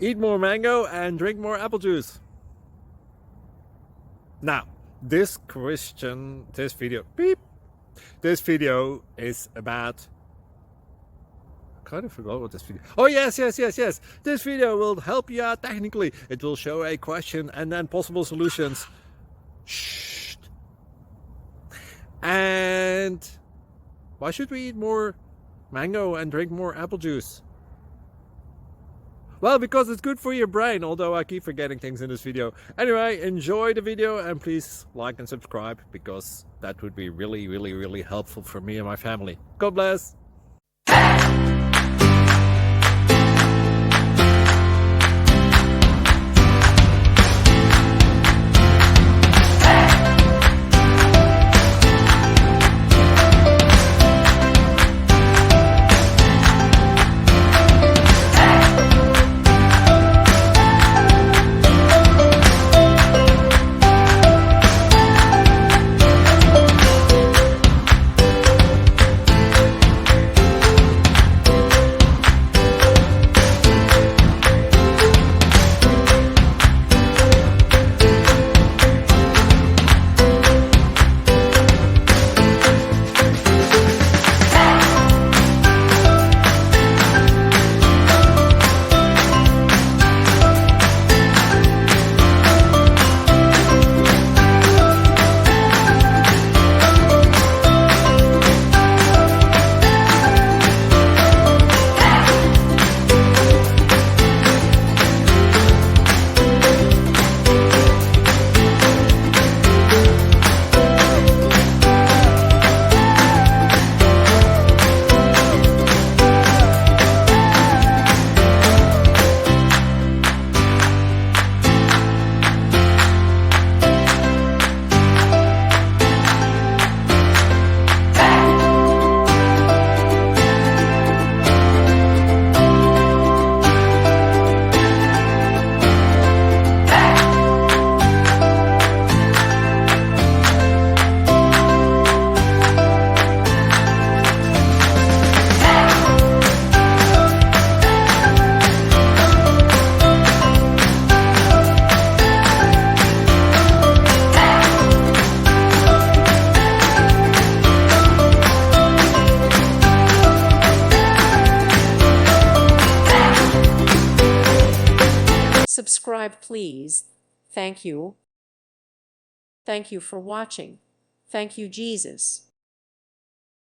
Eat more mango and drink more apple juice. Now, this video is about, I kind of forgot what this video. Oh yes. This video will help you out technically. It will show a question and then possible solutions. Shh. And why should we eat more mango and drink more apple juice? Well, because it's good for your brain, although I keep forgetting things in this video. Anyway, enjoy the video and please like and subscribe, because that would be really helpful for me and my family. God bless! Subscribe, please. Thank you. Thank you for watching. Thank you, Jesus.